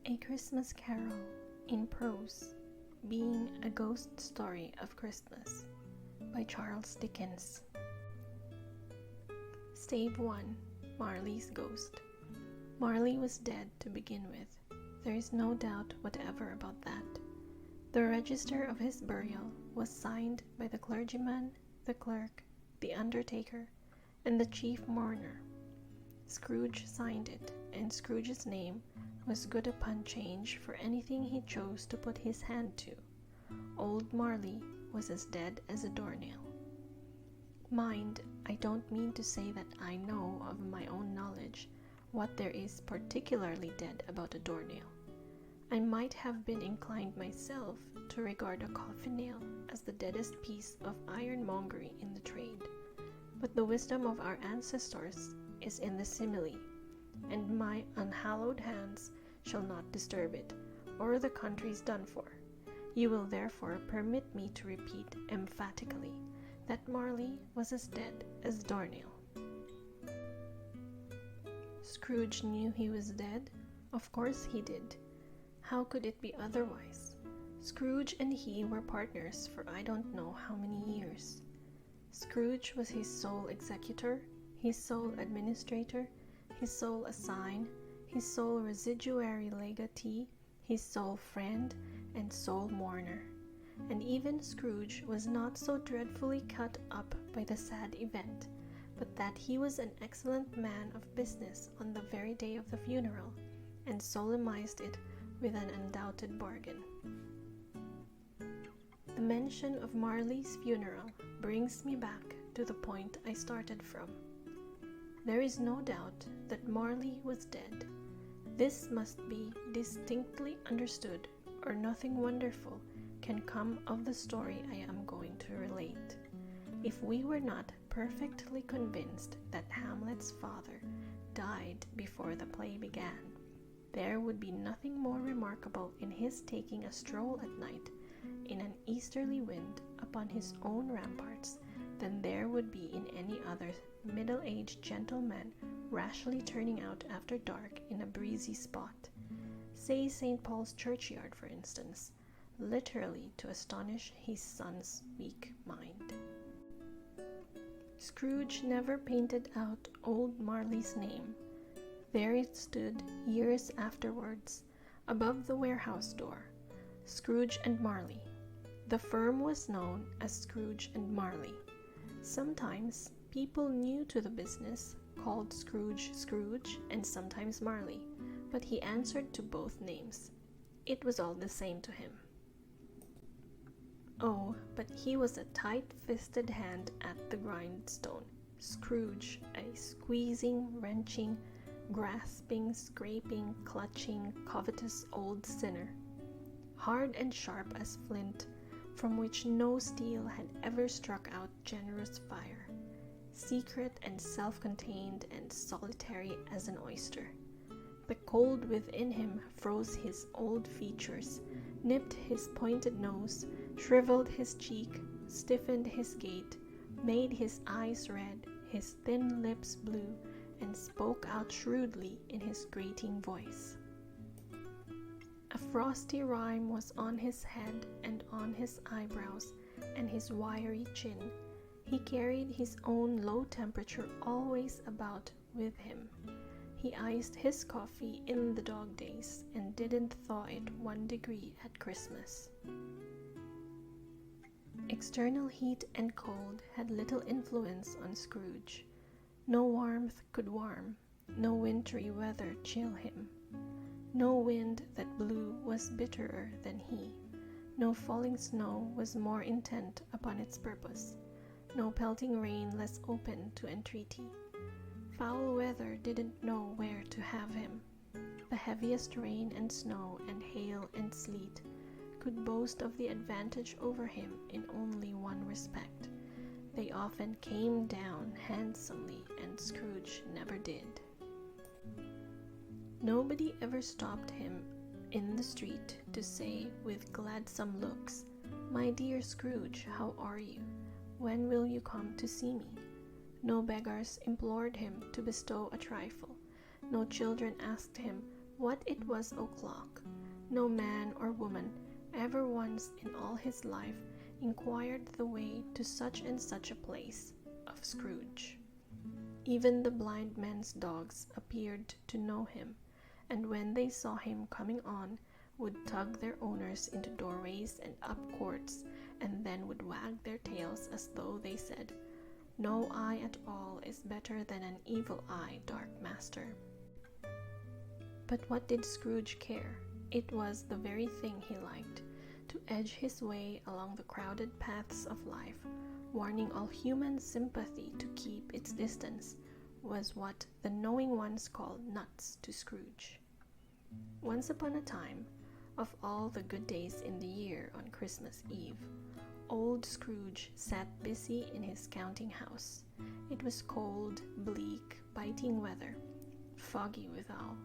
A Christmas Carol in Prose, Being a Ghost Story of Christmas by Charles Dickens. Stave 1. Marley's Ghost. Marley was dead to begin with. There is no doubt whatever about that. The register of his burial was signed by the clergyman, the clerk, the undertaker, and the chief mourner. Scrooge signed it, and Scrooge's name was good upon change for anything he chose to put his hand to. Old Marley was as dead as a doornail. Mind, I don't mean to say that I know of my own knowledge what there is particularly dead about a doornail. I might have been inclined myself to regard a coffin nail as the deadest piece of ironmongery in the trade, but the wisdom of our ancestors is in the simile, and my unhallowed hands shall not disturb it, or the country's done for. You will therefore permit me to repeat emphatically that Marley was as dead as doornail. Scrooge knew he was dead. Of course he did. How could it be otherwise? Scrooge and he were partners for I don't know how many years. Scrooge was his sole executor, his sole administrator, his sole assign, his sole residuary legatee, his sole friend, and sole mourner. And even Scrooge was not so dreadfully cut up by the sad event, but that he was an excellent man of business on the very day of the funeral, and solemnized it with an undoubted bargain. The mention of Marley's funeral brings me back to the point I started from. There is no doubt that Marley was dead. This must be distinctly understood, or nothing wonderful can come of the story I am going to relate. If we were not perfectly convinced that Hamlet's father died before the play began, there would be nothing more remarkable in his taking a stroll at night in an easterly wind upon his own ramparts than there would be in any other middle-aged gentleman rashly turning out after dark in a breezy spot, say St. Paul's churchyard for instance, literally to astonish his son's weak mind. Scrooge never painted out old Marley's name. There it stood years afterwards, above the warehouse door, Scrooge and Marley. The firm was known as Scrooge and Marley. Sometimes people new to the business called Scrooge Scrooge and sometimes Marley, but he answered to both names. It was all the same to him. Oh, but he was a tight-fisted hand at the grindstone. Scrooge, a squeezing, wrenching, grasping, scraping, clutching, covetous old sinner, hard and sharp as flint, from which no steel had ever struck out generous fire, secret and self-contained and solitary as an oyster. The cold within him froze his old features, nipped his pointed nose, shriveled his cheek, stiffened his gait, made his eyes red, his thin lips blue, and spoke out shrewdly in his grating voice. A frosty rime was on his head and on his eyebrows and his wiry chin. He carried his own low temperature always about with him. He iced his coffee in the dog days and didn't thaw it 1 degree at Christmas. External heat and cold had little influence on Scrooge. No warmth could warm, no wintry weather chill him. No wind that blew was bitterer than he. No falling snow was more intent upon its purpose. No pelting rain less open to entreaty. Foul weather didn't know where to have him. The heaviest rain and snow and hail and sleet could boast of the advantage over him in only one respect. They often came down handsomely, and Scrooge never did. Nobody ever stopped him in the street to say with gladsome looks, "My dear Scrooge, how are you? When will you come to see me?" No beggars implored him to bestow a trifle. No children asked him, what it was o'clock. No man or woman ever once in all his life inquired the way to such and such a place of Scrooge. Even the blind men's dogs appeared to know him, and when they saw him coming on, would tug their owners into doorways and up courts, and then would wag their tails as though they said, "No eye at all is better than an evil eye, dark master." But what did Scrooge care? It was the very thing he liked, to edge his way along the crowded paths of life, warning all human sympathy to keep its distance, was what the knowing ones called nuts to Scrooge. Once upon a time, of all the good days in the year on Christmas Eve, old Scrooge sat busy in his counting house. It was cold, bleak, biting weather, foggy withal,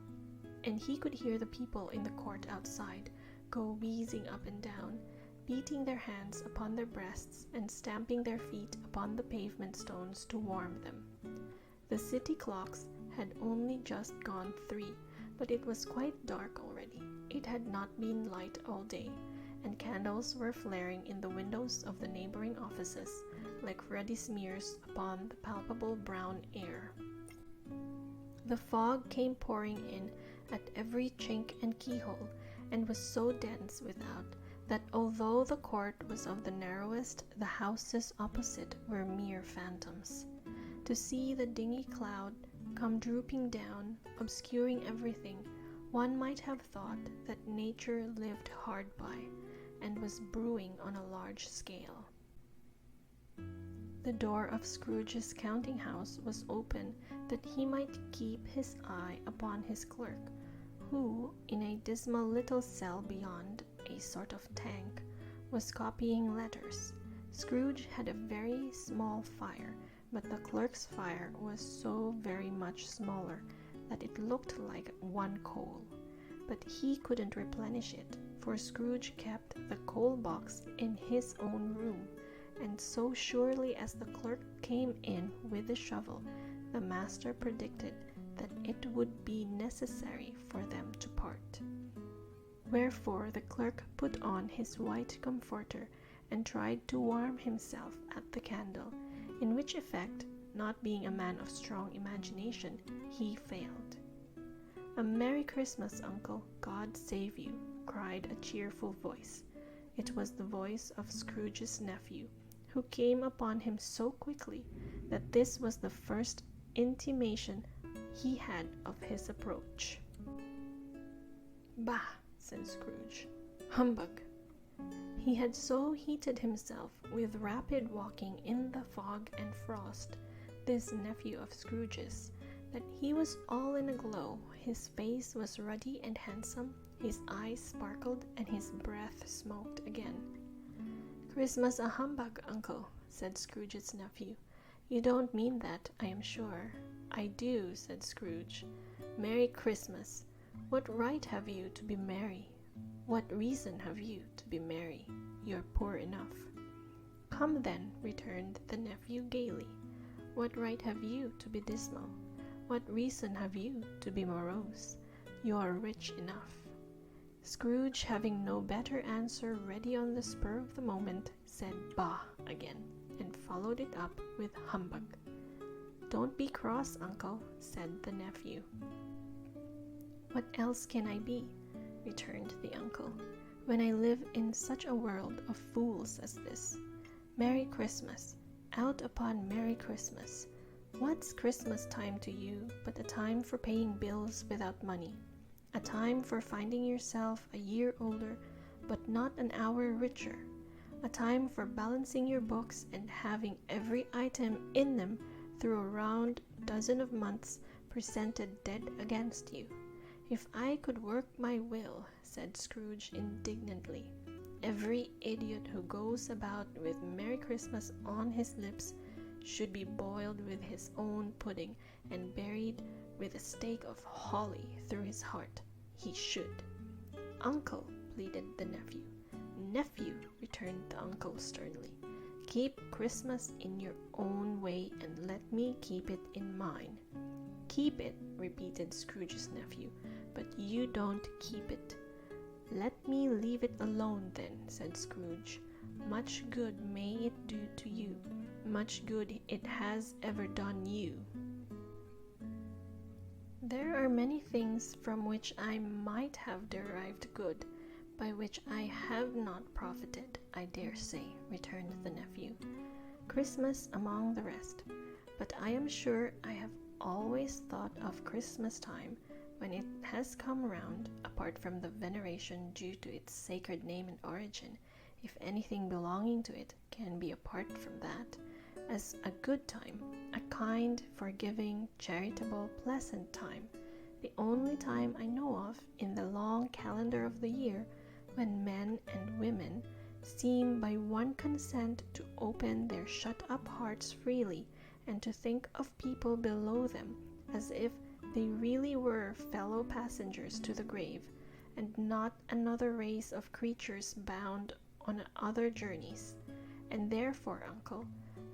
and he could hear the people in the court outside go wheezing up and down, beating their hands upon their breasts and stamping their feet upon the pavement stones to warm them. The city clocks had only just gone 3, but it was quite dark already. It had not been light all day, and candles were flaring in the windows of the neighboring offices like ruddy smears upon the palpable brown air. The fog came pouring in at every chink and keyhole, and was so dense without that although the court was of the narrowest, the houses opposite were mere phantoms. To see the dingy cloud come drooping down, obscuring everything, one might have thought that nature lived hard by, and was brewing on a large scale. The door of Scrooge's counting house was open that he might keep his eye upon his clerk, who, in a dismal little cell beyond, a sort of tank, was copying letters. Scrooge had a very small fire, but the clerk's fire was so very much smaller that it looked like 1 coal. But he couldn't replenish it, for Scrooge kept the coal box in his own room, and so surely as the clerk came in with the shovel, the master predicted that it would be necessary for them to part. Wherefore the clerk put on his white comforter and tried to warm himself at the candle, in which effect, not being a man of strong imagination, he failed. "A Merry Christmas, Uncle, God save you," cried a cheerful voice. It was the voice of Scrooge's nephew, who came upon him so quickly that this was the first intimation he had of his approach. "Bah!" said Scrooge. "Humbug!" He had so heated himself with rapid walking in the fog and frost, this nephew of Scrooge's, that he was all in a glow. His face was ruddy and handsome, his eyes sparkled, and his breath smoked again. "Christmas a humbug, Uncle," said Scrooge's nephew. "You don't mean that, I am sure." "I do," said Scrooge. "Merry Christmas! What right have you to be merry? What reason have you to be merry? You're poor enough." "Come then," returned the nephew gaily. "What right have you to be dismal? What reason have you to be morose? You are rich enough." Scrooge, having no better answer ready on the spur of the moment, said "Bah!" again, and followed it up with "Humbug." "Don't be cross, Uncle," said the nephew. "What else can I be?" returned the uncle, "when I live in such a world of fools as this? Merry Christmas! Out upon Merry Christmas! What's Christmas time to you but a time for paying bills without money, a time for finding yourself a year older but not an hour richer, a time for balancing your books and having every item in them through a round dozen of months presented dead against you? If I could work my will," said Scrooge indignantly, "every idiot who goes about with Merry Christmas on his lips should be boiled with his own pudding and buried with a stake of holly through his heart. He should." "Uncle," pleaded the nephew. "Nephew," returned the uncle sternly, "keep Christmas in your own way and let me keep it in mine." "Keep it," repeated Scrooge's nephew, "but you don't keep it." "Let me leave it alone, then," said Scrooge. "Much good may it do to you, much good it has ever done you." "There are many things from which I might have derived good, by which I have not profited, I dare say," returned the nephew. "Christmas among the rest. But I am sure I have always thought of Christmas time, when it has come round, apart from the veneration due to its sacred name and origin, if anything belonging to it can be apart from that, as a good time, a kind, forgiving, charitable, pleasant time, the only time I know of in the long calendar of the year, when men and women seem by one consent to open their shut-up hearts freely, and to think of people below them as if they really were fellow passengers to the grave, and not another race of creatures bound on other journeys. And therefore, uncle,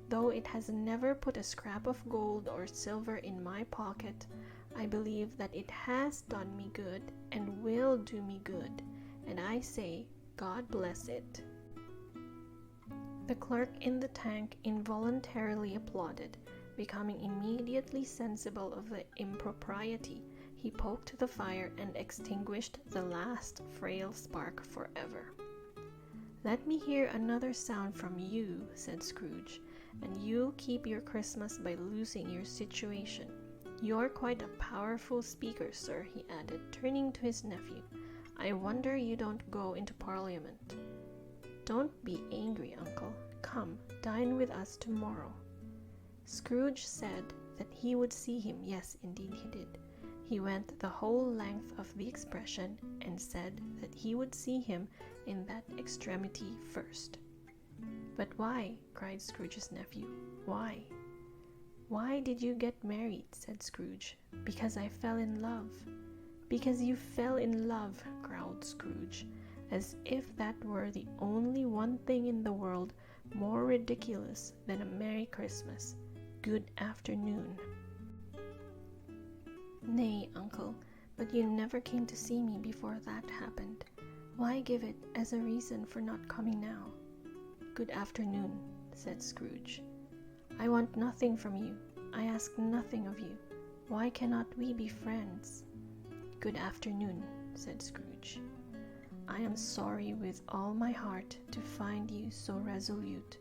though it has never put a scrap of gold or silver in my pocket, I believe that it has done me good, and will do me good, and I say, God bless it." The clerk in the tank involuntarily applauded. Becoming immediately sensible of the impropriety, he poked the fire and extinguished the last frail spark forever. "Let me hear another sound from you," said Scrooge, "and you'll keep your Christmas by losing your situation. You're quite a powerful speaker, sir," he added, turning to his nephew. "I wonder you don't go into Parliament." "Don't be angry, uncle. Come, dine with us tomorrow." Scrooge said that he would see him. Yes, indeed he did. He went the whole length of the expression, and said that he would see him in that extremity first. "But why?" cried Scrooge's nephew. "Why?" "Why did you get married?" said Scrooge. "Because I fell in love." "Because you fell in love," growled Scrooge, as if that were the only one thing in the world more ridiculous than a Merry Christmas. "Good afternoon." "Nay, uncle, but you never came to see me before that happened. Why give it as a reason for not coming now?" "Good afternoon," said Scrooge. "I want nothing from you. I ask nothing of you. Why cannot we be friends?" "Good afternoon," said Scrooge. "I am sorry with all my heart to find you so resolute.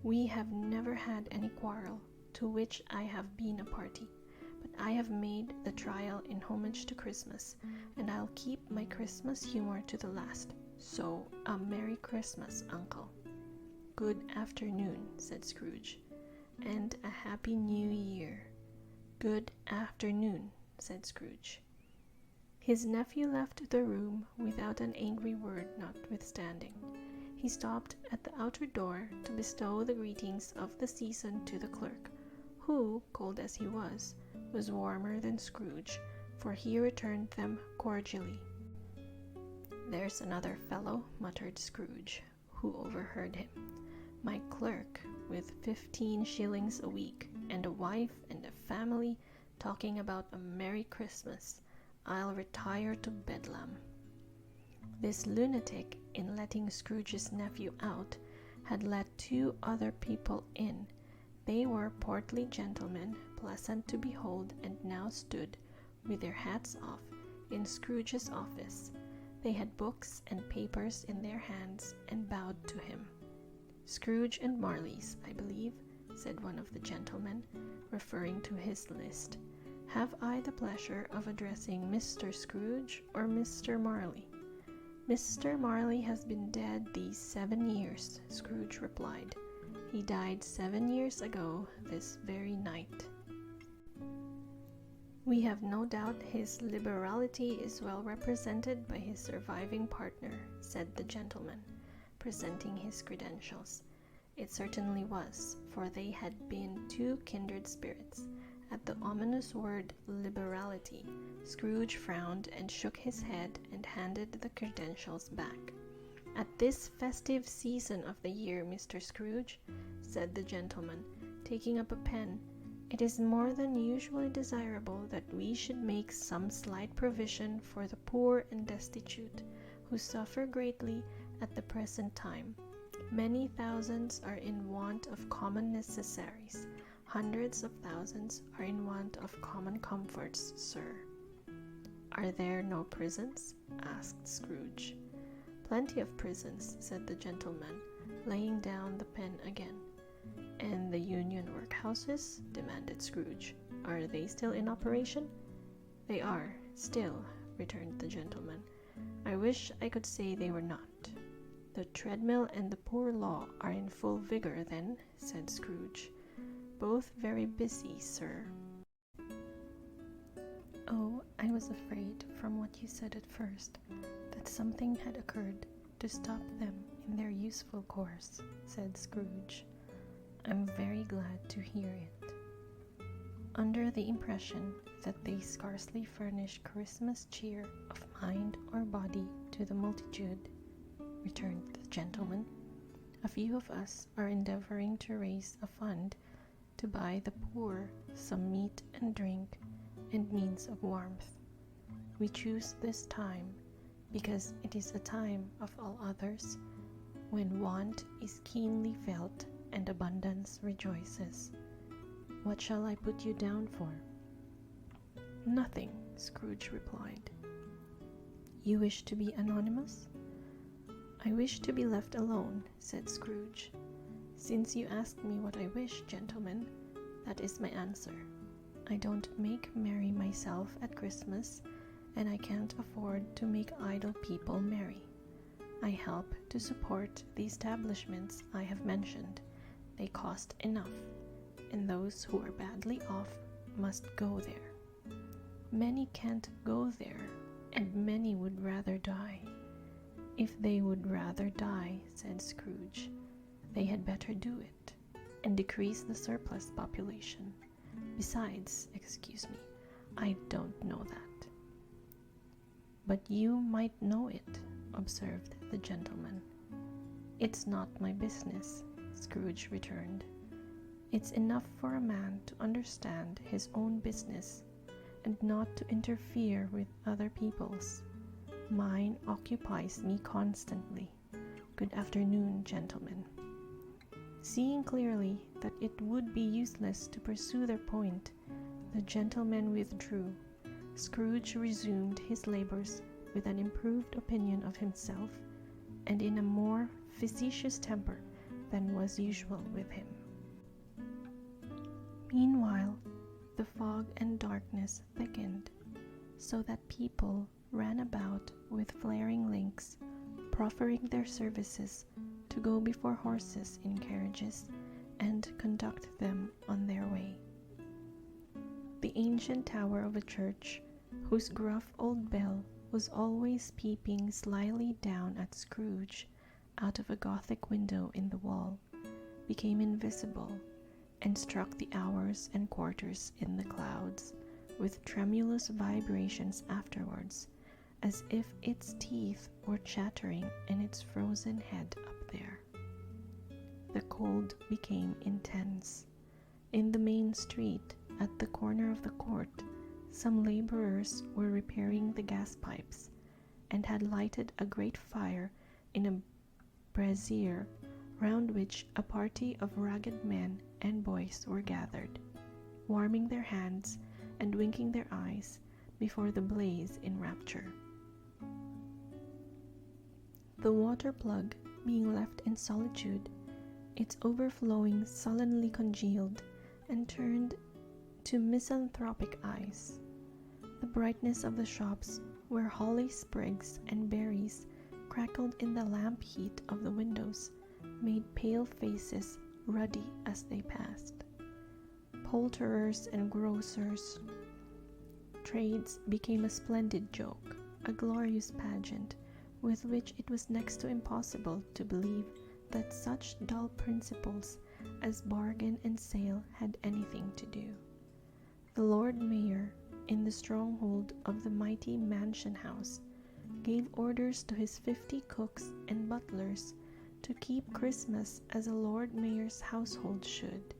We have never had any quarrel, to which I have been a party, but I have made the trial in homage to Christmas, and I'll keep my Christmas humor to the last. So, a Merry Christmas, uncle." "Good afternoon," said Scrooge, "and a Happy New Year." "Good afternoon," said Scrooge. His nephew left the room without an angry word notwithstanding. He stopped at the outer door to bestow the greetings of the season to the clerk, who, cold as he was warmer than Scrooge, for he returned them cordially. "There's another fellow," muttered Scrooge, who overheard him. "My clerk, with 15 shillings a week, and a wife and a family, talking about a Merry Christmas. I'll retire to Bedlam." This lunatic, in letting Scrooge's nephew out, had let 2 other people in. They were portly gentlemen, pleasant to behold, and now stood, with their hats off, in Scrooge's office. They had books and papers in their hands, and bowed to him. "Scrooge and Marley's, I believe," said one of the gentlemen, referring to his list. "Have I the pleasure of addressing Mr. Scrooge or Mr. Marley?" "Mr. Marley has been dead these 7 years," Scrooge replied. "He died 7 years ago this very night." "We have no doubt his liberality is well represented by his surviving partner," said the gentleman, presenting his credentials. It certainly was, for they had been 2 kindred spirits. At the ominous word liberality, Scrooge frowned and shook his head and handed the credentials back. "At this festive season of the year, Mr. Scrooge," said the gentleman, taking up a pen, It is more than usually desirable that we should make some slight provision for the poor and destitute, who suffer greatly at the present time. Many thousands are in want of common necessaries. Hundreds of thousands are in want of common comforts, sir." "Are there no prisons?" asked Scrooge. "Plenty of prisons," said the gentleman, laying down the pen again. "And the Union workhouses?" demanded Scrooge. "Are they still in operation?" "They are, still," returned the gentleman. "I wish I could say they were not." "The treadmill and the poor law are in full vigor, then," said Scrooge. "Both very busy, sir." "Oh, I was afraid, from what you said at first, that something had occurred to stop them in their useful course," said Scrooge. "I'm very glad to hear it." "Under the impression that they scarcely furnish Christmas cheer of mind or body to the multitude," returned the gentleman, "a few of us are endeavoring to raise a fund to buy the poor some meat and drink and means of warmth. We choose this time because it is a time of all others when want is keenly felt and abundance rejoices. What shall I put you down for?" "Nothing," Scrooge replied. "You wish to be anonymous?" "I wish to be left alone," said Scrooge. "Since you ask me what I wish, gentlemen, that is my answer. I don't make merry myself at Christmas, and I can't afford to make idle people merry. I help to support the establishments I have mentioned. They cost enough, and those who are badly off must go there. Many can't go there, and many would rather die." "If they would rather die," said Scrooge, "they had better do it, and decrease the surplus population. Besides, excuse me, I don't know that." "But you might know it," observed the gentleman. "It's not my business," Scrooge returned. "It's enough for a man to understand his own business, and not to interfere with other people's. Mine occupies me constantly. Good afternoon, gentlemen." Seeing clearly that it would be useless to pursue their point, the gentlemen withdrew. Scrooge resumed his labors with an improved opinion of himself, and in a more facetious temper than was usual with him. Meanwhile, the fog and darkness thickened, so that people ran about with flaring links, proffering their services to go before horses in carriages and conduct them on their way. The ancient tower of a church, whose gruff old bell was always peeping slyly down at Scrooge out of a Gothic window in the wall, became invisible, and struck the hours and quarters in the clouds with tremulous vibrations afterwards, as if its teeth were chattering in its frozen head up there. The cold became intense. In the main street, at the corner of the court, some laborers were repairing the gas pipes, and had lighted a great fire in a brazier, round which a party of ragged men and boys were gathered, warming their hands and winking their eyes before the blaze in rapture. The water plug being left in solitude, its overflowing sullenly congealed and turned to misanthropic eyes. The brightness of the shops, where holly sprigs and berries crackled in the lamp heat of the windows, made pale faces ruddy as they passed. Poulterers and grocers' trades became a splendid joke, a glorious pageant, with which it was next to impossible to believe that such dull principles as bargain and sale had anything to do. The Lord Mayor, in the stronghold of the mighty mansion house, gave orders to his 50 cooks and butlers to keep Christmas as a Lord Mayor's household should,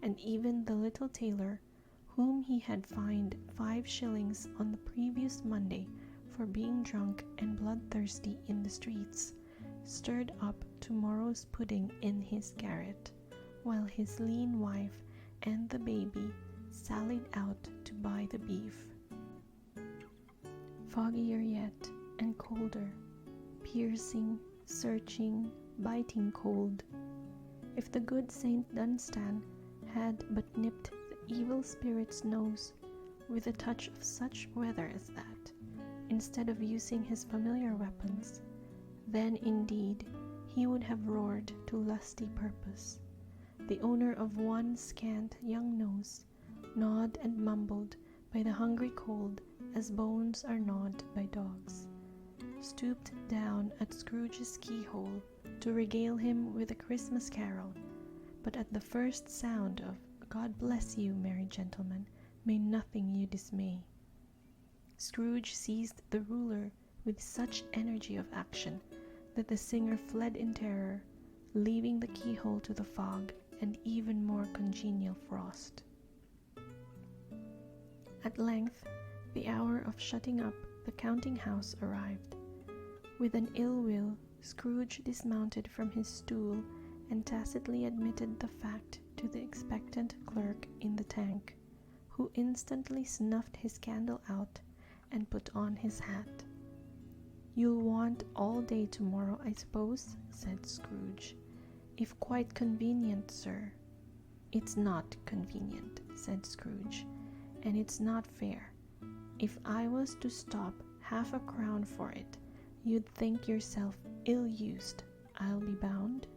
and even the little tailor, whom he had fined 5 shillings on the previous Monday for being drunk and bloodthirsty in the streets, stirred up tomorrow's pudding in his garret, while his lean wife and the baby sallied out to buy the beef. Foggier yet, and colder, piercing, searching, biting cold. If the good Saint Dunstan had but nipped the evil spirit's nose with a touch of such weather as that, instead of using his familiar weapons, then indeed he would have roared to lusty purpose. The owner of one scant young nose, gnawed and mumbled by the hungry cold as bones are gnawed by dogs, stooped down at Scrooge's keyhole to regale him with a Christmas carol, but at the first sound of "God bless you, merry gentlemen, may nothing you dismay," Scrooge seized the ruler with such energy of action that the singer fled in terror, leaving the keyhole to the fog and even more congenial frost. At length, the hour of shutting up the counting-house arrived. With an ill will, Scrooge dismounted from his stool and tacitly admitted the fact to the expectant clerk in the tank, who instantly snuffed his candle out and put on his hat. "You'll want all day tomorrow, I suppose," said Scrooge. "If quite convenient, sir." "It's not convenient," said Scrooge, "and it's not fair. If I was to stop 1/2 crown for it, you'd think yourself ill-used, I'll be bound."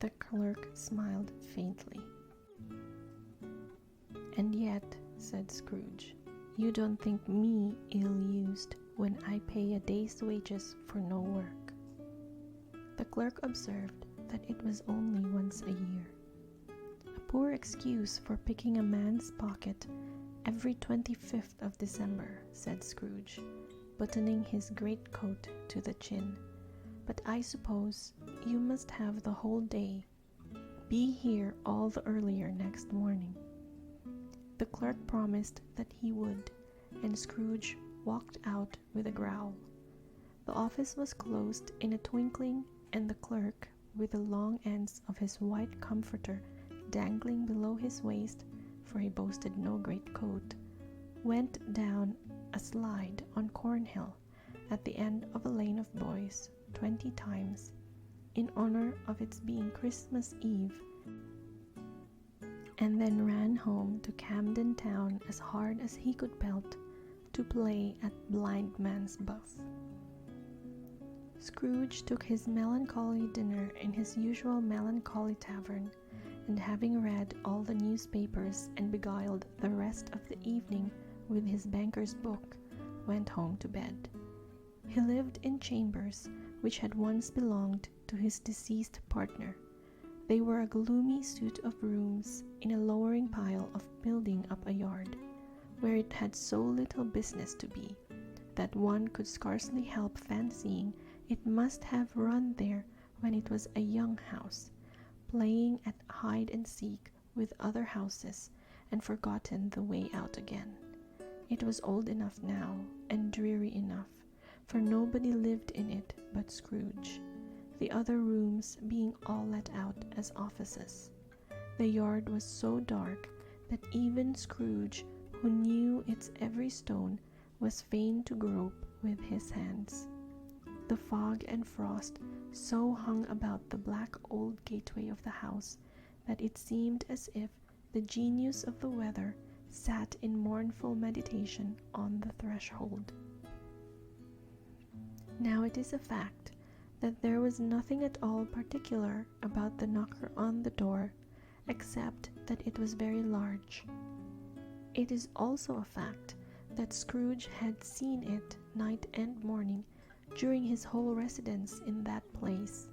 The clerk smiled faintly. "And yet," said Scrooge, "you don't think me ill-used when I pay a day's wages for no work." The clerk observed that it was only once a year. "A poor excuse for picking a man's pocket every 25th of December," said Scrooge, buttoning his greatcoat to the chin. "But I suppose you must have the whole day. Be here all the earlier next morning." The clerk promised that he would, and Scrooge walked out with a growl. The office was closed in a twinkling, and the clerk, with the long ends of his white comforter dangling below his waist, for he boasted no great coat, went down a slide on Cornhill at the end of a lane of boys 20 times, in honor of its being Christmas Eve, and then ran home to Camden Town as hard as he could pelt to play at blind man's buff. Scrooge took his melancholy dinner in his usual melancholy tavern, and having read all the newspapers and beguiled the rest of the evening with his banker's book, went home to bed. He lived in chambers which had once belonged to his deceased partner. They were a gloomy suit of rooms in a lowering pile of building up a yard, where it had so little business to be, that one could scarcely help fancying it must have run there when it was a young house, playing at hide-and-seek with other houses, and forgotten the way out again. It was old enough now, and dreary enough, for nobody lived in it but Scrooge, the other rooms being all let out as offices. The yard was so dark that even Scrooge, who knew its every stone, was fain to grope with his hands. The fog and frost so hung about the black old gateway of the house that it seemed as if the genius of the weather sat in mournful meditation on the threshold. Now it is a fact that there was nothing at all particular about the knocker on the door, except that it was very large. It is also a fact that Scrooge had seen it night and morning during his whole residence in that place.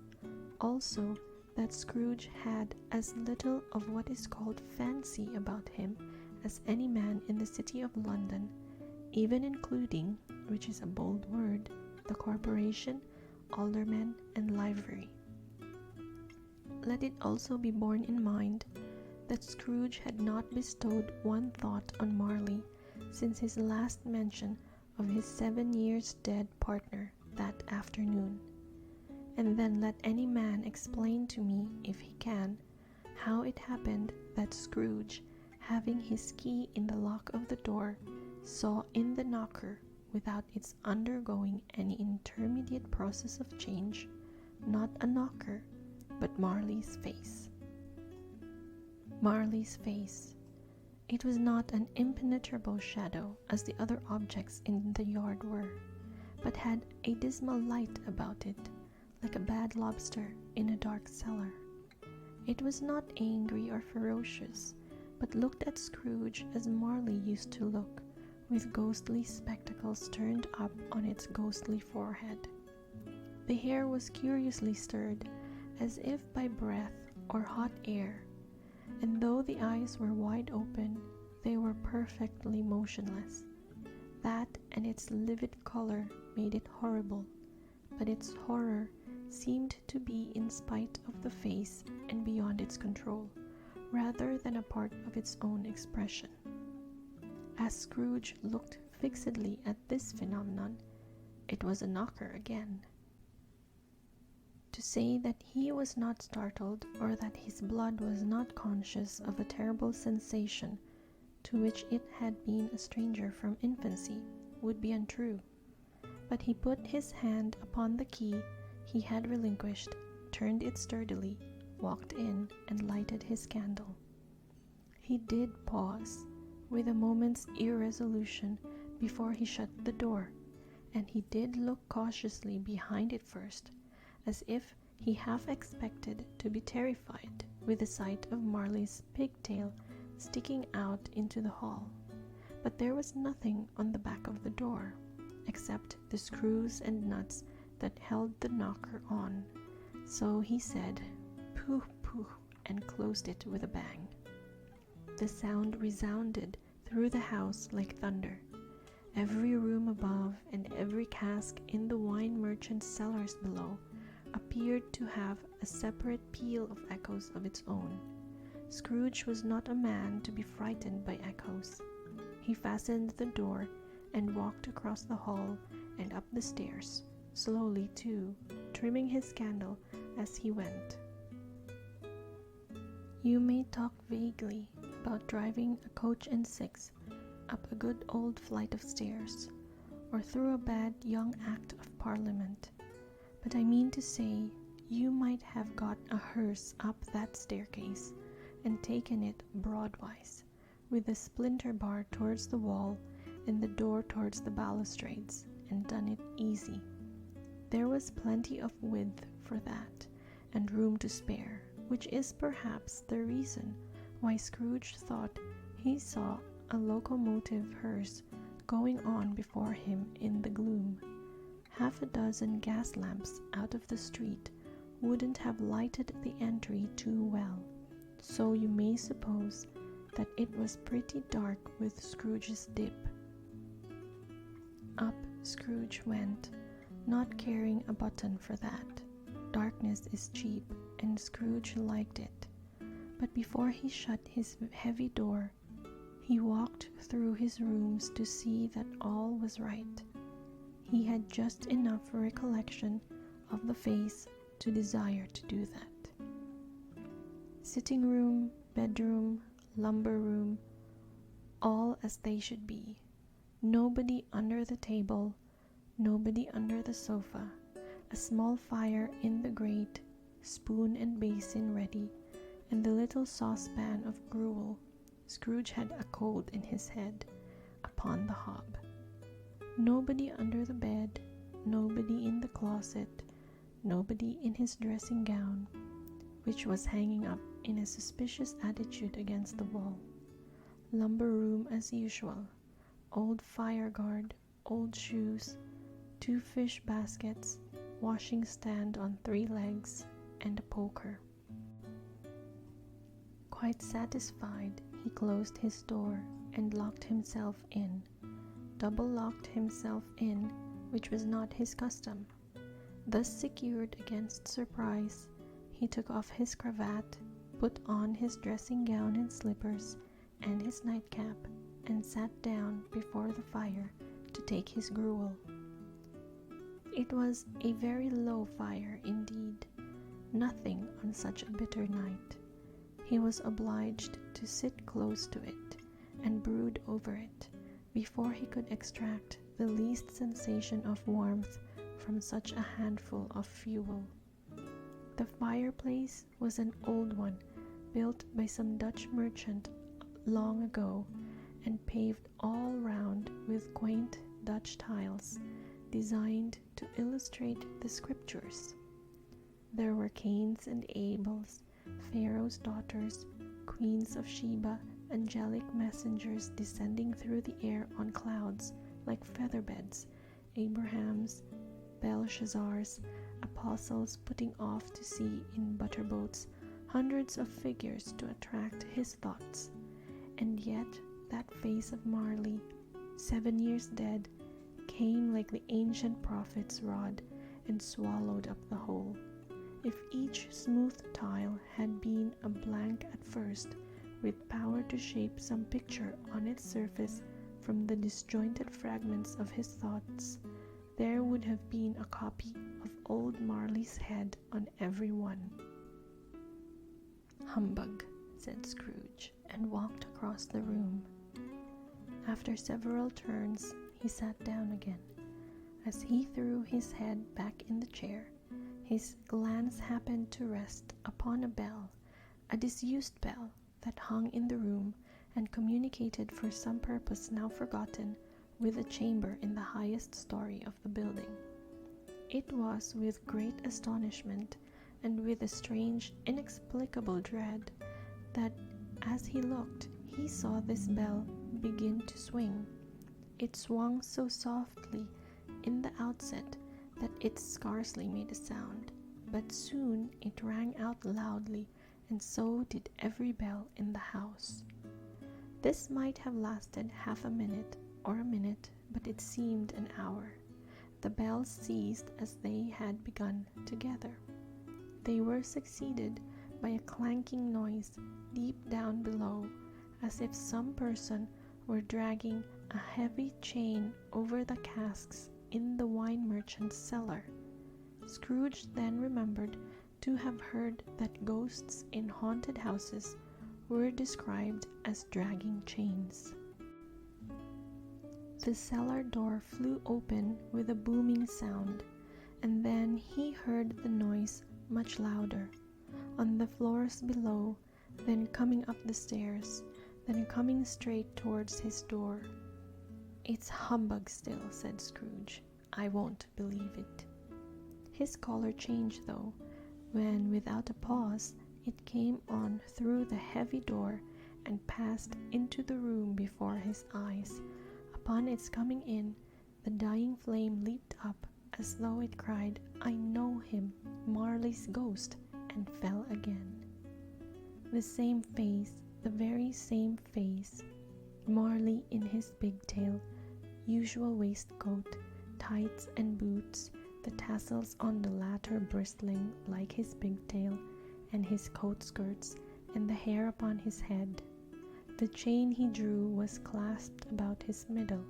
Also, that Scrooge had as little of what is called fancy about him as any man in the city of London, even including, which is a bold word, the corporation, aldermen, and livery. Let it also be borne in mind that Scrooge had not bestowed one thought on Marley since his last mention of his 7 years dead partner that afternoon. And then let any man explain to me, if he can, how it happened that Scrooge, having his key in the lock of the door, saw in the knocker, without its undergoing any intermediate process of change, not a knocker, but Marley's face. Marley's face. It was not an impenetrable shadow as the other objects in the yard were, but had a dismal light about it, like a bad lobster in a dark cellar. It was not angry or ferocious, but looked at Scrooge as Marley used to look, with ghostly spectacles turned up on its ghostly forehead. The hair was curiously stirred, as if by breath or hot air, and though the eyes were wide open, they were perfectly motionless. That and its livid color made it horrible, but its horror seemed to be in spite of the face and beyond its control, rather than a part of its own expression. As Scrooge looked fixedly at this phenomenon, it was a knocker again. To say that he was not startled, or that his blood was not conscious of a terrible sensation to which it had been a stranger from infancy, would be untrue. But he put his hand upon the key he had relinquished, turned it sturdily, walked in, and lighted his candle. He did pause, with a moment's irresolution, before he shut the door, and he did look cautiously behind it first, as if he half expected to be terrified with the sight of Marley's pigtail sticking out into the hall. But there was nothing on the back of the door, except the screws and nuts that held the knocker on. So he said, "Pooh, pooh," and closed it with a bang. The sound resounded through the house like thunder. Every room above and every cask in the wine merchant's cellars below appeared to have a separate peal of echoes of its own. Scrooge was not a man to be frightened by echoes. He fastened the door and walked across the hall and up the stairs, slowly too, trimming his candle as he went. You may talk vaguely about driving a coach and six up a good old flight of stairs, or through a bad young Act of Parliament, but I mean to say you might have got a hearse up that staircase and taken it broadwise, with the splinter bar towards the wall and the door towards the balustrades, and done it easy. There was plenty of width for that, and room to spare, which is perhaps the reason why Scrooge thought he saw a locomotive hearse going on before him in the gloom. Half a dozen gas lamps out of the street wouldn't have lighted the entry too well, so you may suppose that it was pretty dark with Scrooge's dip. Up Scrooge went, not caring a button for that. Darkness is cheap, and Scrooge liked it. But before he shut his heavy door, he walked through his rooms to see that all was right. He had just enough recollection of the face to desire to do that. Sitting room, bedroom, lumber room, all as they should be. Nobody under the table, nobody under the sofa, a small fire in the grate, spoon and basin ready, and the little saucepan of gruel — Scrooge had a cold in his head — upon the hob. Nobody under the bed, nobody in the closet, nobody in his dressing gown, which was hanging up in a suspicious attitude against the wall. Lumber room as usual, old fire guard, old shoes, 2 fish baskets, washing stand on 3 legs, and a poker. Quite satisfied, he closed his door and locked himself in, double-locked himself in, which was not his custom. Thus secured against surprise, he took off his cravat, put on his dressing gown and slippers and his nightcap, and sat down before the fire to take his gruel. It was a very low fire indeed, nothing on such a bitter night. He was obliged to sit close to it and brood over it before he could extract the least sensation of warmth from such a handful of fuel. The fireplace was an old one, built by some Dutch merchant long ago, and paved all round with quaint Dutch tiles, designed to illustrate the scriptures. There were Cains and Abels, Pharaoh's daughters, queens of Sheba, angelic messengers descending through the air on clouds like featherbeds, Abrahams, Belshazzars, apostles putting off to sea in butterboats, hundreds of figures to attract his thoughts. And yet that face of Marley, 7 years dead, came like the ancient prophet's rod and swallowed up the whole. If each smooth tile had been a blank at first, with power to shape some picture on its surface from the disjointed fragments of his thoughts, there would have been a copy of old Marley's head on every one. "Humbug," said Scrooge, and walked across the room. After several turns, he sat down again. As he threw his head back in the chair, his glance happened to rest upon a bell, a disused bell that hung in the room and communicated for some purpose now forgotten with a chamber in the highest story of the building. It was with great astonishment and with a strange, inexplicable dread that, as he looked, he saw this bell begin to swing. It swung so softly in the outset that it scarcely made a sound, but soon it rang out loudly, and so did every bell in the house. This might have lasted half a minute or a minute, but it seemed an hour. The bells ceased as they had begun together. They were succeeded by a clanking noise deep down below, as if some person were dragging a heavy chain over the casks in the wine merchant's cellar. Scrooge then remembered to have heard that ghosts in haunted houses were described as dragging chains. The cellar door flew open with a booming sound, and then he heard the noise much louder, on the floors below, then coming up the stairs, then coming straight towards his door. "It's humbug still," said Scrooge. "I won't believe it." His color changed, though, when, without a pause, it came on through the heavy door and passed into the room before his eyes. Upon its coming in, the dying flame leaped up as though it cried, "I know him, Marley's ghost," and fell again. The same face, the very same face. Marley in his pigtail, usual waistcoat, tights and boots, the tassels on the latter bristling like his pigtail, and his coat skirts, and the hair upon his head. The chain he drew was clasped about his middle.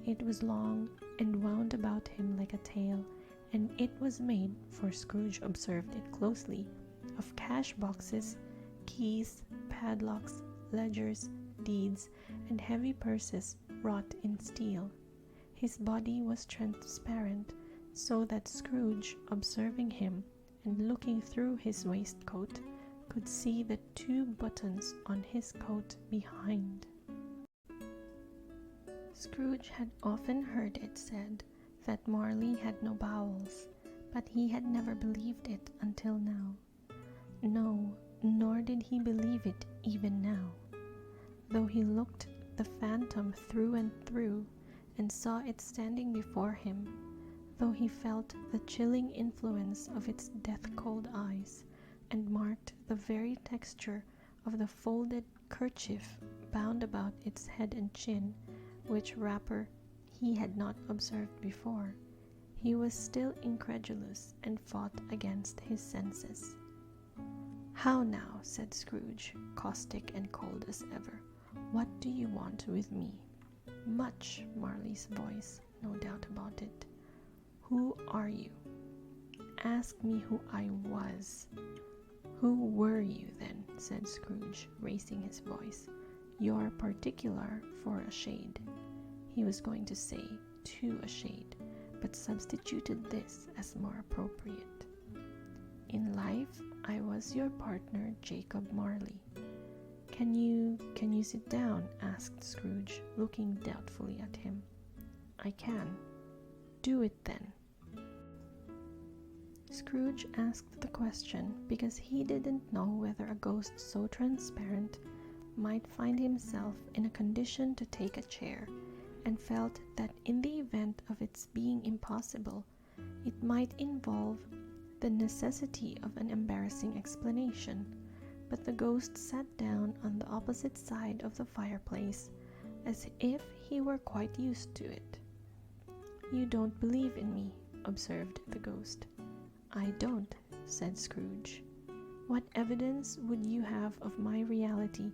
It was long and wound about him like a tail, and it was made, for Scrooge observed it closely, of cash boxes, keys, padlocks, ledgers, deeds, and heavy purses wrought in steel. His body was transparent, so that Scrooge, observing him and looking through his waistcoat, could see the 2 buttons on his coat behind. Scrooge had often heard it said that Marley had no bowels, but he had never believed it until now. No, nor did he believe it even now. Though he looked the phantom through and through, and saw it standing before him, though he felt the chilling influence of its death-cold eyes, and marked the very texture of the folded kerchief bound about its head and chin, which wrapper he had not observed before, he was still incredulous and fought against his senses. "How now," said Scrooge, caustic and cold as ever. "What do you want with me?" "Much," Marley's voice, no doubt about it. "Who are you?" "Ask me who I was." "Who were you, then?" said Scrooge, raising his voice. "You're particular for a shade." He was going to say, "to a shade," but substituted this as more appropriate. "In life, I was your partner, Jacob Marley." Can you sit down?" asked Scrooge, looking doubtfully at him. "I can." "Do it then." Scrooge asked the question because he didn't know whether a ghost so transparent might find himself in a condition to take a chair, and felt that in the event of its being impossible, it might involve the necessity of an embarrassing explanation. But the ghost sat down on the opposite side of the fireplace, as if he were quite used to it. "You don't believe in me," observed the ghost. "I don't," said Scrooge. "What evidence would you have of my reality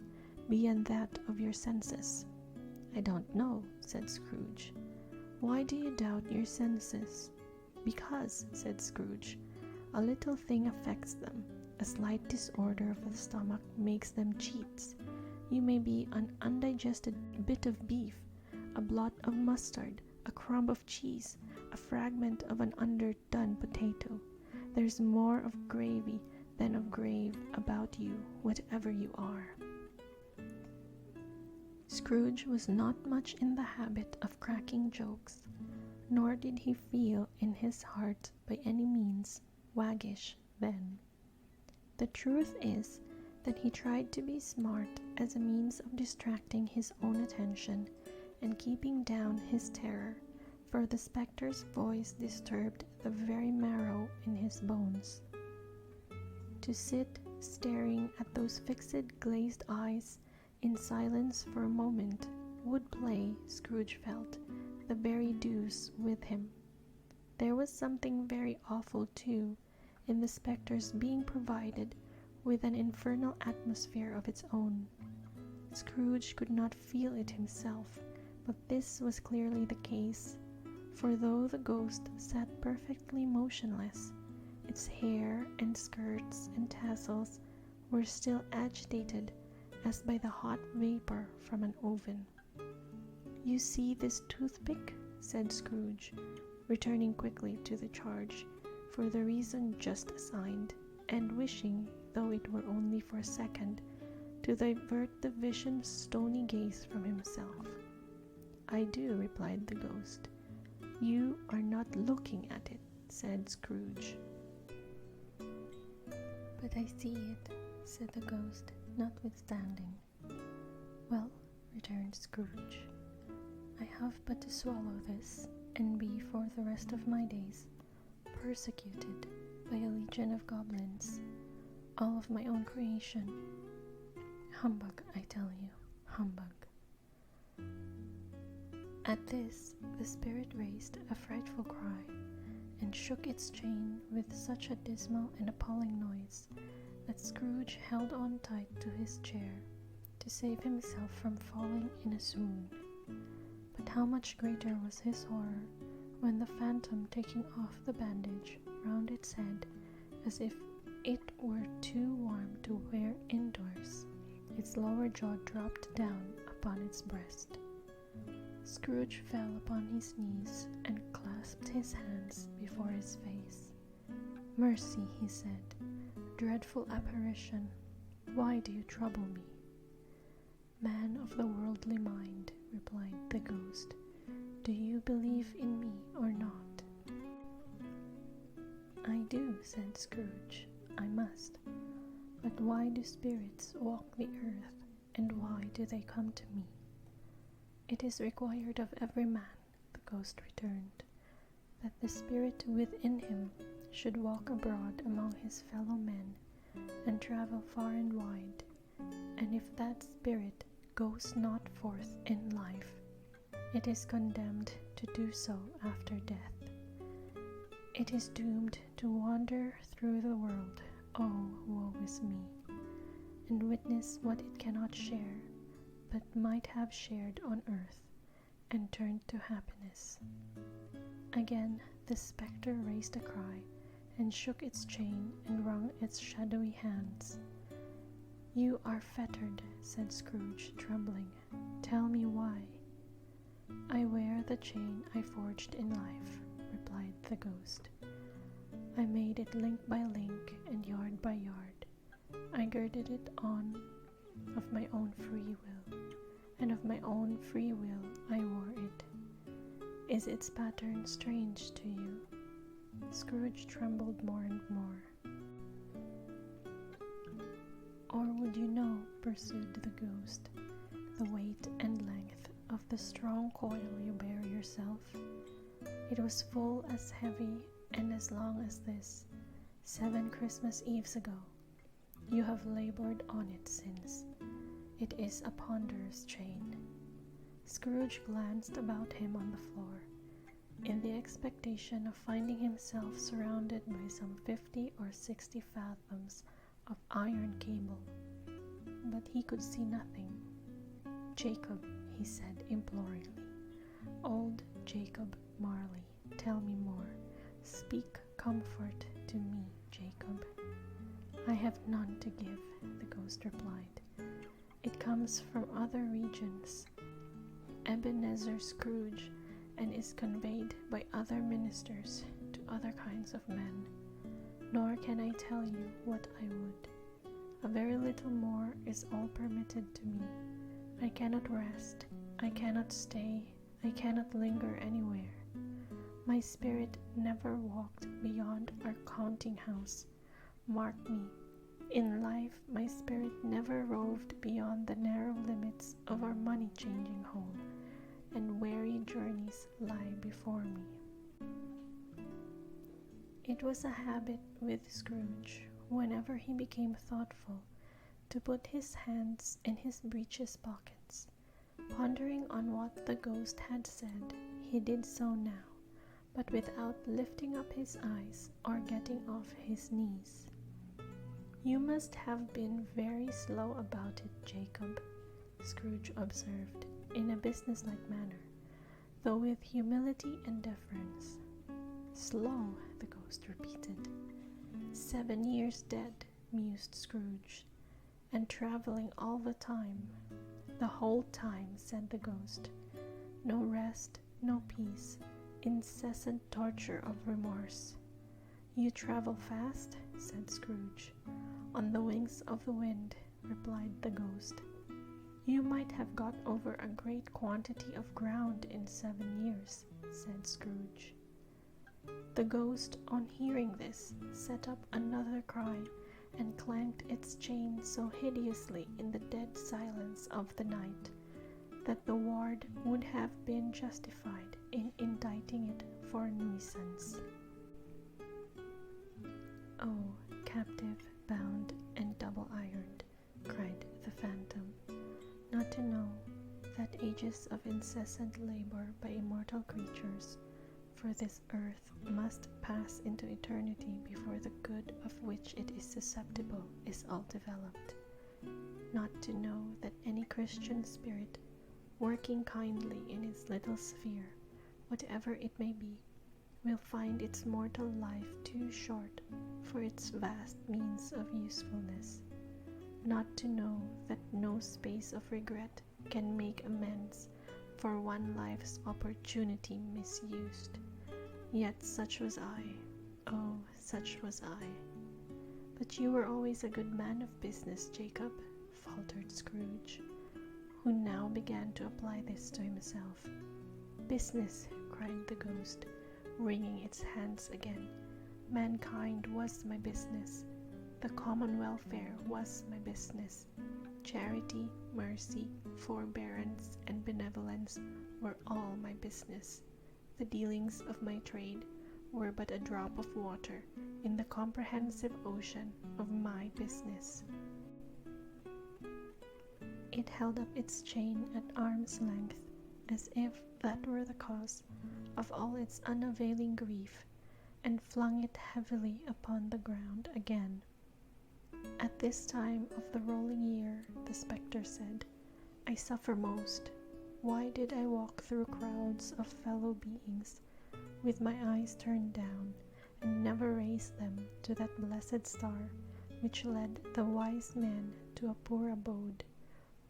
beyond that of your senses?" "I don't know," said Scrooge. "Why do you doubt your senses?" "Because," said Scrooge, "a little thing affects them. A slight disorder of the stomach makes them cheats. You may be an undigested bit of beef, a blot of mustard, a crumb of cheese, a fragment of an underdone potato. There's more of gravy than of grave about you, whatever you are." Scrooge was not much in the habit of cracking jokes, nor did he feel in his heart by any means waggish then. The truth is that he tried to be smart as a means of distracting his own attention and keeping down his terror, for the spectre's voice disturbed the very marrow in his bones. To sit staring at those fixed glazed eyes in silence for a moment would play, Scrooge felt, the very deuce with him. There was something very awful, too, in the spectre's being provided with an infernal atmosphere of its own. Scrooge could not feel it himself, but this was clearly the case, for though the ghost sat perfectly motionless, its hair and skirts and tassels were still agitated as by the hot vapor from an oven. "You see this toothpick?" said Scrooge, returning quickly to the charge, for the reason just assigned, and wishing, though it were only for a second, to divert the vision's stony gaze from himself. "I do," replied the ghost. "You are not looking at it," said Scrooge. "But I see it," said the ghost, notwithstanding. "Well," returned Scrooge, "I have but to swallow this, and be for the rest of my days persecuted by a legion of goblins, all of my own creation. Humbug, I tell you, humbug." At this, the spirit raised a frightful cry, and shook its chain with such a dismal and appalling noise that Scrooge held on tight to his chair to save himself from falling in a swoon. But how much greater was his horror when the phantom, taking off the bandage round its head as if it were too warm to wear indoors, its lower jaw dropped down upon its breast. Scrooge fell upon his knees and clasped his hands before his face. "Mercy," he said, "dreadful apparition, why do you trouble me?" "Man of the worldly mind," replied the ghost, "do you believe in me or not?" "I do," said Scrooge. "I must. But why do spirits walk the earth, and why do they come to me?" "It is required of every man," the ghost returned, "that the spirit within him should walk abroad among his fellow men, and travel far and wide, and if that spirit goes not forth in life, it is condemned to do so after death. It is doomed to wander through the world. Oh, woe is me! and witness what it cannot share, but might have shared on earth, and turned to happiness. Again the spectre raised a cry, and shook its chain, and wrung its shadowy hands. "You are fettered," said Scrooge, trembling. "Tell me why." "I wear the chain I forged in life," replied the ghost. "I made it link by link and yard by yard. I girded it on of my own free will, and of my own free will I wore it. Is its pattern strange to you?" Scrooge trembled more and more. "Or would you know," pursued the ghost, "the weight and length of the strong coil you bear yourself? It was full as heavy and as long as this, 7 Christmas Eves ago. You have labored on it since. It is a ponderous chain." Scrooge glanced about him on the floor, in the expectation of finding himself surrounded by some 50 or 60 fathoms of iron cable, but he could see nothing. "Jacob," he said imploringly, "old Jacob Marley, tell me more. Speak comfort to me, Jacob." "I have none to give," the ghost replied. "It comes from other regions, Ebenezer Scrooge, and is conveyed by other ministers to other kinds of men. Nor can I tell you what I would. A very little more is all permitted to me. I cannot rest, I cannot stay, I cannot linger anywhere. My spirit never walked beyond our counting house. Mark me, in life my spirit never roved beyond the narrow limits of our money-changing hole, and weary journeys lie before me." It was a habit with Scrooge, whenever he became thoughtful, to put his hands in his breeches pockets. Pondering on what the ghost had said, he did so now, but without lifting up his eyes or getting off his knees. "You must have been very slow about it, Jacob," Scrooge observed, in a businesslike manner, though with humility and deference. "Slow," the ghost repeated. 7 years dead," mused Scrooge, "and traveling all the time." "The whole time," said the ghost. "No rest, no peace, incessant torture of remorse." "You travel fast," said Scrooge. "On the wings of the wind," replied the ghost. "You might have got over a great quantity of ground in 7 years, said Scrooge. The ghost, on hearing this, set up another cry, and clanked its chain so hideously in the dead silence of the night, that the ward would have been justified in indicting it for nuisance. "Oh, captive, bound, and double-ironed," cried the phantom, "not to know that ages of incessant labor by immortal creatures for this earth must pass into eternity before the good of which it is susceptible is all developed. Not to know that any Christian spirit, working kindly in its little sphere, whatever it may be, will find its mortal life too short for its vast means of usefulness. Not to know that no space of regret can make amends for one life's opportunity misused. Yet such was I. Oh, such was I." "But you were always a good man of business, Jacob," faltered Scrooge, who now began to apply this to himself. "Business," cried the ghost, wringing its hands again. "Mankind was my business. The common welfare was my business. Charity, mercy, forbearance, and benevolence were all my business. The dealings of my trade were but a drop of water in the comprehensive ocean of my business." It held up its chain at arm's length, as if that were the cause of all its unavailing grief, and flung it heavily upon the ground again. At this time of the rolling year, the spectre said, I suffer most. Why did I walk through crowds of fellow beings, with my eyes turned down, and never raise them to that blessed star which led the wise man to a poor abode?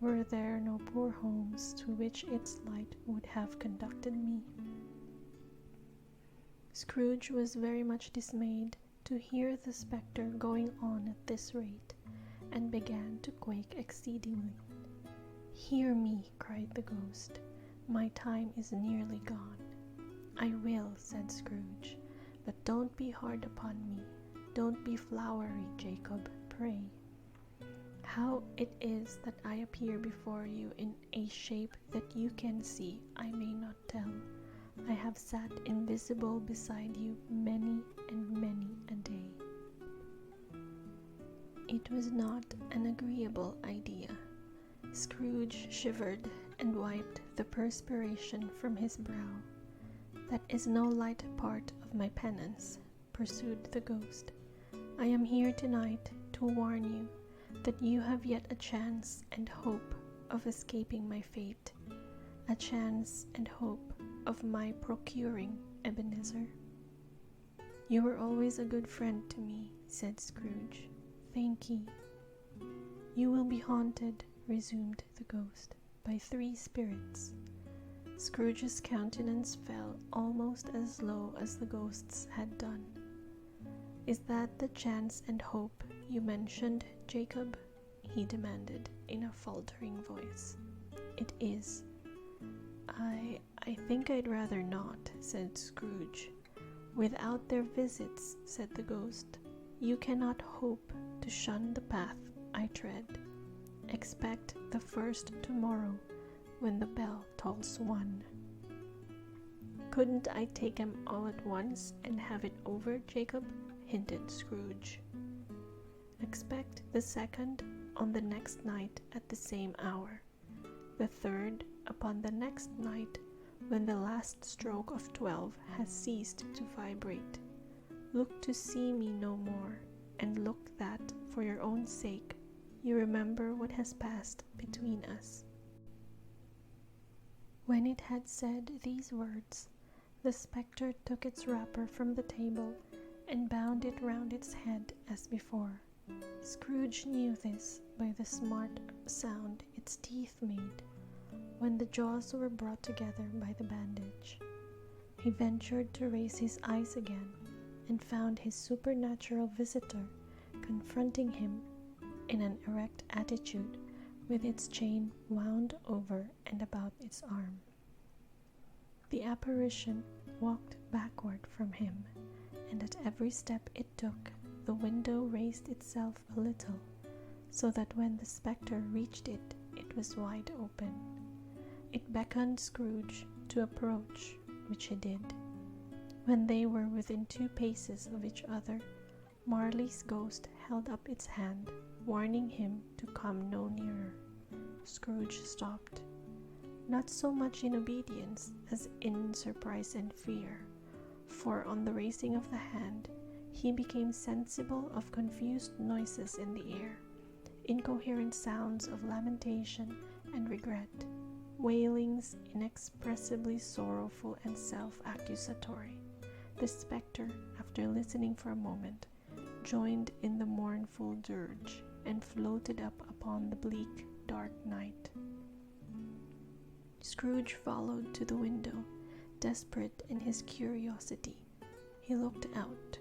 Were there no poor homes to which its light would have conducted me? Scrooge was very much dismayed to hear the spectre going on at this rate, and began to quake exceedingly. Hear me, cried the ghost, my time is nearly gone. I will, said Scrooge, but don't be hard upon me. Don't be flowery, Jacob, pray. How it is that I appear before you in a shape that you can see, I may not tell. I have sat invisible beside you many and many a day. It was not an agreeable idea. Scrooge shivered and wiped the perspiration from his brow. That is no light part of my penance, pursued the ghost. I am here tonight to warn you that you have yet a chance and hope of escaping my fate, a chance and hope of my procuring Ebenezer. You were always a good friend to me, said Scrooge. Thank ye. You will be haunted, resumed the ghost, by 3 spirits. Scrooge's countenance fell almost as low as the ghost's had done. Is that the chance and hope you mentioned, Jacob? He demanded in a faltering voice. It is. I think I'd rather not, said Scrooge. Without their visits, said the ghost, you cannot hope to shun the path I tread. Expect the first tomorrow when the bell tolls 1. Couldn't I take 'em all at once and have it over, Jacob? Hinted Scrooge. Expect the 2nd on the next night at the same hour, the 3rd upon the next night when the last stroke of 12 has ceased to vibrate. Look to see me no more, and look that, for your own sake, you remember what has passed between us. When it had said these words, the spectre took its wrapper from the table and bound it round its head as before. Scrooge knew this by the smart sound its teeth made when the jaws were brought together by the bandage. He ventured to raise his eyes again and found his supernatural visitor confronting him in an erect attitude with its chain wound over and about its arm. The apparition walked backward from him, and at every step it took, the window raised itself a little, so that when the spectre reached it, it was wide open. It beckoned Scrooge to approach, which he did. When they were within 2 paces of each other, Marley's ghost held up its hand, warning him to come no nearer. Scrooge stopped, not so much in obedience as in surprise and fear, for on the raising of the hand, he became sensible of confused noises in the air, incoherent sounds of lamentation and regret, wailings inexpressibly sorrowful and self-accusatory. The spectre, after listening for a moment, joined in the mournful dirge and floated up upon the bleak, dark night. Scrooge followed to the window, desperate in his curiosity. He looked out.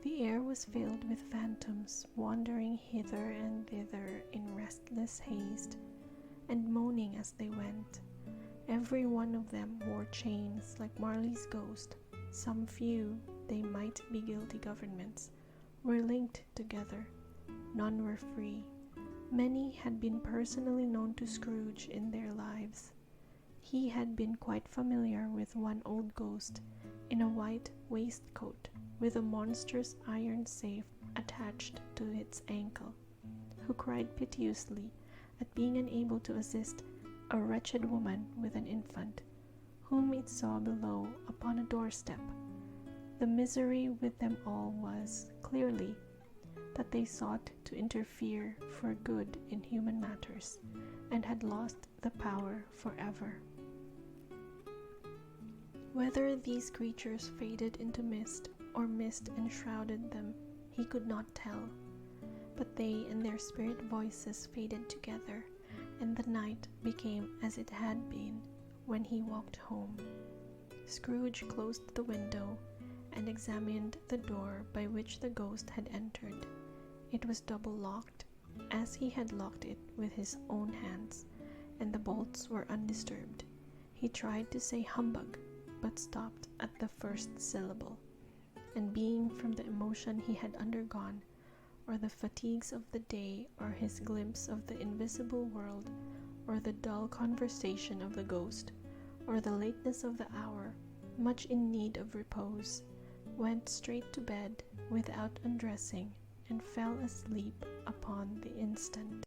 The air was filled with phantoms wandering hither and thither in restless haste, and moaning as they went. Every one of them wore chains like Marley's ghost. Some few, they might be guilty governments, were linked together. None were free. Many had been personally known to Scrooge in their lives. He had been quite familiar with one old ghost in a white waistcoat with a monstrous iron safe attached to its ankle, who cried piteously at being unable to assist a wretched woman with an infant, whom it saw below upon a doorstep. The misery with them all was, clearly, that they sought to interfere for good in human matters, and had lost the power forever. Whether these creatures faded into mist, or mist enshrouded them, he could not tell, but they and their spirit voices faded together, and the night became as it had been when he walked home. Scrooge closed the window and examined the door by which the ghost had entered. It was double-locked, as he had locked it with his own hands, and the bolts were undisturbed. He tried to say humbug, but stopped at the first syllable, and being from the emotion he had undergone, or the fatigues of the day, or his glimpse of the invisible world, or the dull conversation of the ghost, or the lateness of the hour, much in need of repose, went straight to bed without undressing, and fell asleep upon the instant.